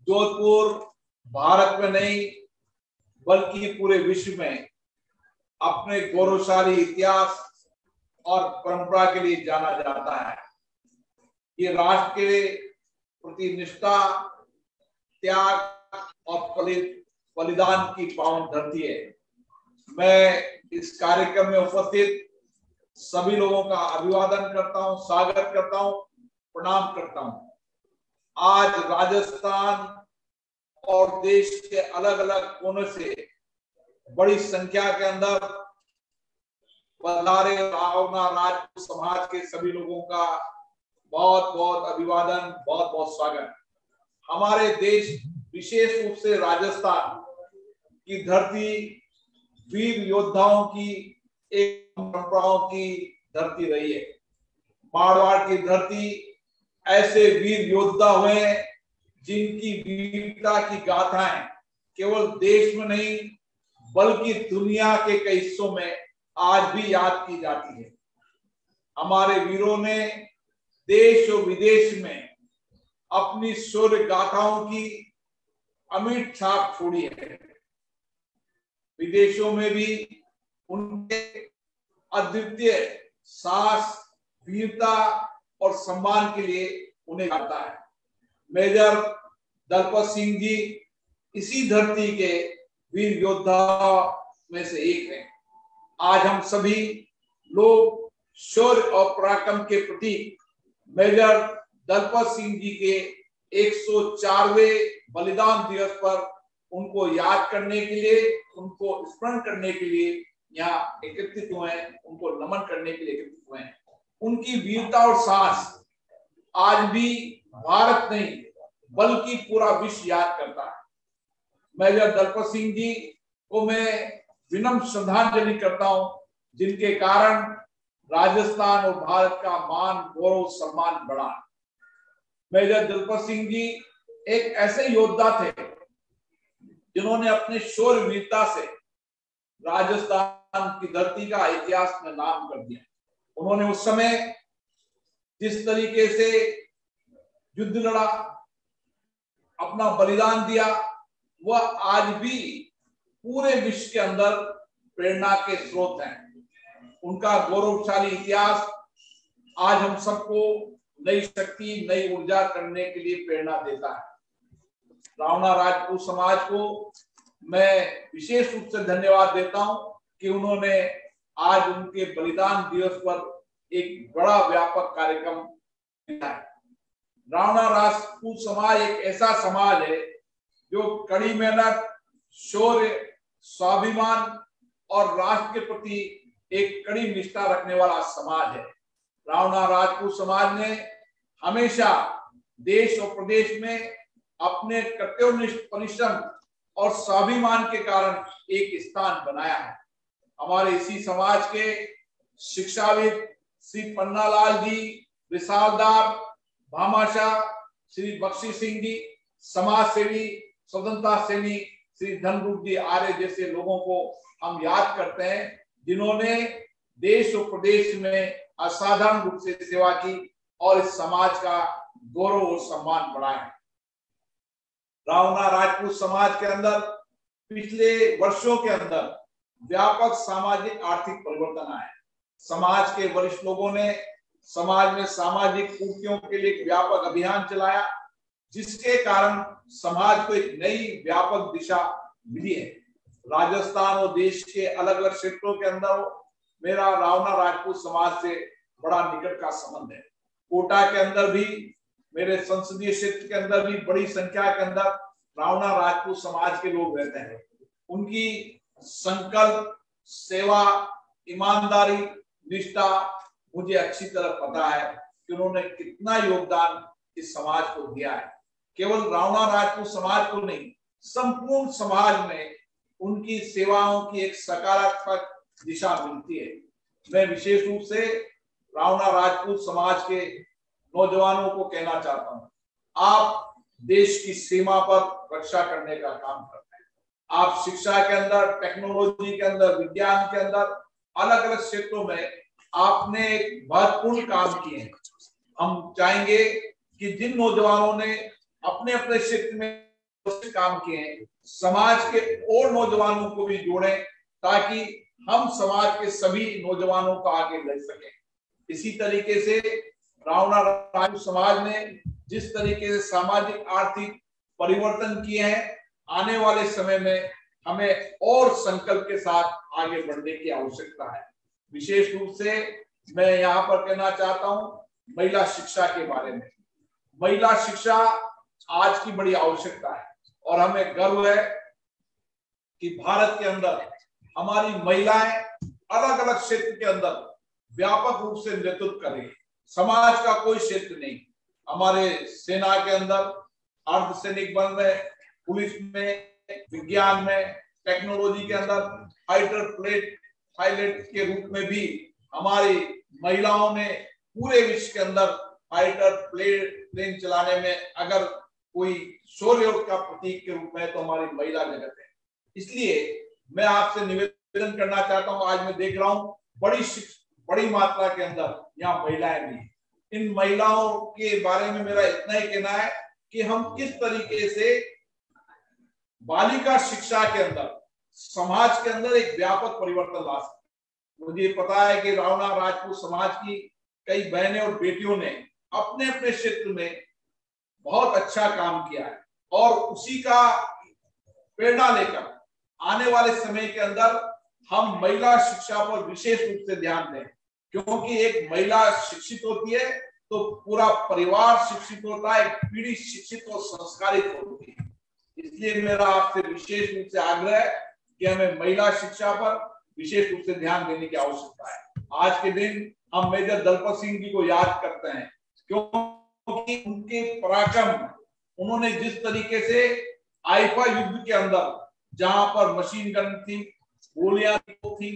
जोधपुर भारत में नहीं बल्कि पूरे विश्व में अपने गौरवशाली इतिहास और परंपरा के लिए जाना जाता है। ये राष्ट्र के प्रति निष्ठा, त्याग और बलिदान की पावन धरती है। मैं इस कार्यक्रम में उपस्थित सभी लोगों का अभिवादन करता हूं, स्वागत करता हूं, प्रणाम करता हूं। आज राजस्थान और देश के अलग अलग कोनों से बड़ी संख्या के अंदर पधारे रावना राजपूत समाज के सभी लोगों का बहुत बहुत अभिवादन, बहुत बहुत स्वागत। हमारे देश, विशेष रूप से राजस्थान की धरती वीर योद्धाओं की एक परंपराओं की धरती रही है। मारवाड़ की धरती ऐसे वीर योद्धा हुए जिनकी वीरता की गाथाएं केवल देश में नहीं बल्कि दुनिया के कई हिस्सों में आज भी याद की जाती है। हमारे वीरों ने देश और विदेश में अपनी शौर्य गाथाओं की अमिट छाप छोड़ी है। विदेशों में भी उनके अद्वितीय साहस, वीरता और सम्मान के लिए उन्हें जाता है। मेजर दलपत सिंह जी इसी धरती के वीर योद्धा में से एक हैं। आज हम सभी लोग शौर्य और पराक्रम के प्रतीक मेजर दलपत सिंह जी के 104वें बलिदान दिवस पर उनको याद करने के लिए, उनको स्मरण करने के लिए यहाँ एकत्रित हुए हैं, उनको नमन करने के लिए एकत्रित हुए हैं। उनकी वीरता और साहस आज भी भारत नहीं बल्कि पूरा विश्व याद करता है। मेजर दलपत सिंह जी को मैं विनम्र श्रद्धांजलि करता हूं, जिनके कारण राजस्थान और भारत का मान, गौरव, सम्मान बढ़ा। मेजर दलपत सिंह जी एक ऐसे योद्धा थे जिन्होंने अपने शौर्य वीरता से राजस्थान की धरती का इतिहास में नाम कर दिया। उन्होंने उस समय जिस तरीके से युद्ध लड़ा, अपना बलिदान दिया, वह आज भी पूरे विश्व के अंदर प्रेरणा के स्रोत हैं। उनका गौरवशाली इतिहास आज हम सबको नई शक्ति, नई ऊर्जा करने के लिए प्रेरणा देता है। रावना राजपूत समाज को मैं विशेष रूप से धन्यवाद देता हूं कि उन्होंने आज उनके बलिदान दिवस पर एक बड़ा व्यापक कार्यक्रम किया है। रावना राजपूत समाज एक ऐसा समाज है जो कड़ी मेहनत, शौर्य, स्वाभिमान और राष्ट्र के प्रति एक कड़ी निष्ठा रखने वाला समाज है। रावना राजपूत समाज ने हमेशा देश और प्रदेश में अपने कर्तव्यनिष्ठ परिश्रम और स्वाभिमान के कारण एक स्थान बनाया है। हमारे इसी समाज के शिक्षाविद श्री पन्नालाल जी, विशालदार, भामाशाह श्री बख्शी सिंह जी, समाज सेवी, स्वतंत्रता सेवी श्री धनरूप जी आर्य जैसे लोगों को हम याद करते हैं, जिन्होंने देश और प्रदेश में असाधारण रूप से सेवा की और इस समाज का गौरव और सम्मान बढ़ाया। रावना राजपूत समाज के अंदर पिछले वर्षों के अंदर व्यापक सामाजिक आर्थिक परिवर्तन आए। समाज के वरिष्ठ लोगों ने समाज में सामाजिक पूर्तियों के लिए एक व्यापक अभियान चलाया, जिसके कारण समाज को एक नई व्यापक दिशा मिली है। राजस्थान और देश के अलग अलग क्षेत्रों के अंदर मेरा रावना राजपूत समाज से बड़ा निकट का संबंध है। कोटा के अंदर भी, मेरे संसदीय क्षेत्र के अंदर भी बड़ी संख्या के अंदर रावना राजपूत समाज के लोग रहते हैं। उनकी संकल्प, सेवा, ईमानदारी, निष्ठा मुझे अच्छी तरह पता है कि उन्होंने कितना योगदान इस समाज को दिया है। केवल रावना राजपूत समाज को नहीं, संपूर्ण समाज में उनकी सेवाओं की एक सकारात्मक दिशा मिलती है। मैं विशेष रूप से रावना राजपूत समाज के नौजवानों को कहना चाहता हूं, आप देश की सीमा पर रक्षा करने का काम करते हैं। आप शिक्षा के अंदर, टेक्नोलॉजी के अंदर, विज्ञान के अंदर अलग अलग क्षेत्रों में आपने एक महत्वपूर्ण काम किए हैं। हम चाहेंगे कि जिन नौजवानों ने अपने अपने क्षेत्र में काम किए हैं, समाज के और नौजवानों को भी जोड़ें ताकि हम समाज के सभी नौजवानों को आगे ले सकें। इसी तरीके से रावणा राजपूत समाज ने जिस तरीके से सामाजिक आर्थिक परिवर्तन किए हैं, आने वाले समय में हमें और संकल्प के साथ आगे बढ़ने की आवश्यकता है। विशेष रूप से मैं यहाँ पर कहना चाहता हूँ महिला शिक्षा के बारे में। महिला शिक्षा आज की बड़ी आवश्यकता है और हमें गर्व है कि भारत के अंदर हमारी महिलाएं अलग अलग क्षेत्र के अंदर व्यापक रूप से नेतृत्व कर रही है। समाज का कोई क्षेत्र नहीं, हमारे सेना के अंदर अर्धसैनिक बल में, पुलिस में, विज्ञान में, टेक्नोलॉजी के अंदर फाइटर पायलट के रूप में भी हमारी महिलाओं ने पूरे विश्व के अंदर फाइटर प्लेन चलाने में अगर कोई शौर्य का प्रतीक के रूप में तो हमारी महिला जगत है। इसलिए मैं आपसे निवेदन करना चाहता हूं, आज मैं देख रहा हूं बड़ी मात्रा के अंदर यहाँ महिलाएं भी। इन महिलाओं के बारे में मेरा इतना ही कहना है कि हम किस तरीके से बालिका शिक्षा के अंदर समाज के अंदर एक व्यापक परिवर्तन ला सकते। मुझे पता है कि रावणा राजपूत समाज की कई बहनें और बेटियों ने अपने अपने क्षेत्र में बहुत अच्छा काम किया है और उसी का प्रेरणा लेकर आने वाले समय के अंदर हम महिला शिक्षा पर विशेष रूप से ध्यान दें, क्योंकि एक महिला शिक्षित होती है तो पूरा परिवार शिक्षित होता है, एक पीढ़ी शिक्षित और संस्कारित होती है। इसलिए मेरा आपसे विशेष रूप से आग्रह है कि हमें महिला शिक्षा पर विशेष रूप से ध्यान देने की आवश्यकता है। आज के दिन हम मेजर दलपत सिंह जी को याद करते हैं क्योंकि उनके पराक्रम, उन्होंने जिस तरीके से आईफा युद्ध के अंदर जहां पर मशीन गन थी, गोलियां थी,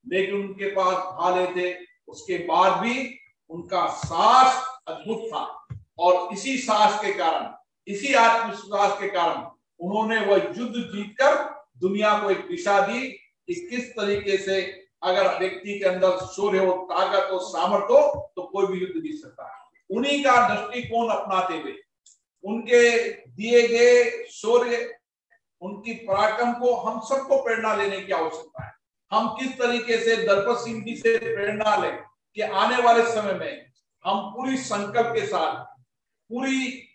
लेकिन उनके पास भाले थे, उसके बाद भी उनका साहस अद्भुत था और इसी साहस के कारण, इसी आत्मविश्वास के कारण उन्होंने वह युद्ध जीतकर दुनिया को एक दिशा दी कि किस तरीके से अगर व्यक्ति के अंदर शौर्य हो, ताकत हो, सामर्थ्य हो तो कोई भी युद्ध जीत सकता है। उन्हीं का दृष्टिकोण अपनाते हुए, उनके दिए गए शौर्य, उनकी पराक्रम को हम सबको प्रेरणा लेने की आवश्यकता है। हम किस तरीके से दलपत सिंह जी से प्रेरणा लें कि आने वाले समय में हम पूरी संकल्प के साथ, पूरी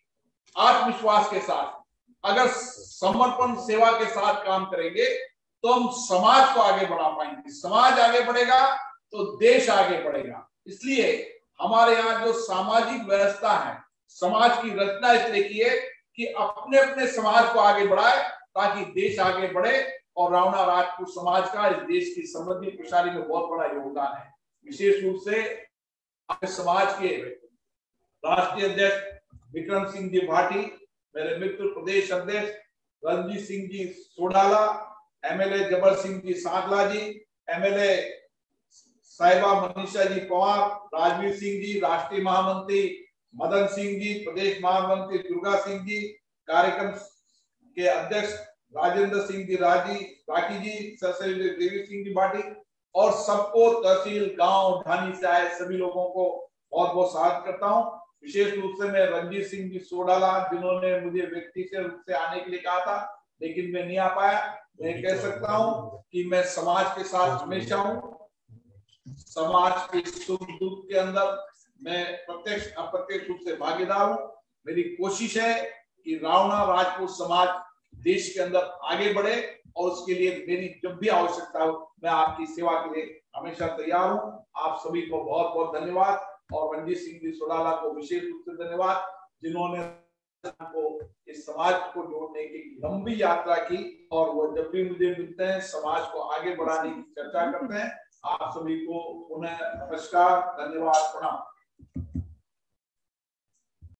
आत्मविश्वास के साथ, अगर समर्पण सेवा के साथ काम करेंगे तो हम समाज को आगे बढ़ा पाएंगे। समाज आगे बढ़ेगा तो देश आगे बढ़ेगा। इसलिए हमारे यहाँ जो सामाजिक व्यवस्था है, समाज की रचना इसलिए की है कि अपने अपने समाज को आगे बढ़ाए ताकि देश आगे बढ़े और रावणा राजपूत समाज का इस देश की समृद्धि प्रसारी में बहुत बड़ा योगदान है। विशेष रूप से समाज के राष्ट्रीय अध्यक्ष विक्रम सिंह जी भाटी, मेरे मित्र प्रदेश अध्यक्ष रणजीत सिंह जी सोडाला, एमएलए जबर सिंह जी सांगला जी, एमएलए साहिबा मनीषा जी पवार, राजवीर सिंह जी, राष्ट्रीय महामंत्री मदन सिंह जी, प्रदेश महामंत्री दुर्गा सिंह जी, कार्यक्रम के अध्यक्ष राजेंद्र सिंह जी राठी जी, सर देवी सिंह जी भाटी और सबको, तहसील, गांव, ढानी से आए सभी लोगों को बहुत बहुत स्वागत करता हूं। विशेष रूप से मैं रणजीत सिंह जी सोडाला, जिन्होंने मुझे व्यक्तिगत रूप से आने के लिए कहा था लेकिन मैं नहीं आ पाया, मैं कह सकता हूं कि मैं समाज के साथ हमेशा हूं। समाज के सुख दुख के अंदर मैं प्रत्यक्ष अप्रत्यक्ष रूप से भागीदार हूं। मेरी कोशिश है कि रावणा राजपूत समाज देश के अंदर आगे बढ़े और उसके लिए मेरी जब भी आवश्यकता हो मैं आपकी सेवा के लिए हमेशा तैयार हूं। आप सभी को बहुत बहुत धन्यवाद और रणजीत सिंह जी सोडाला को विशेष रूप से धन्यवाद, जिन्होंने को इस समाज को जोड़ने की लंबी यात्रा की और वो जब भी मुझे मिलते हैं समाज को आगे बढ़ाने की चर्चा करते हैं। आप सभी को पुनः नमस्कार, धन्यवाद, प्रणाम।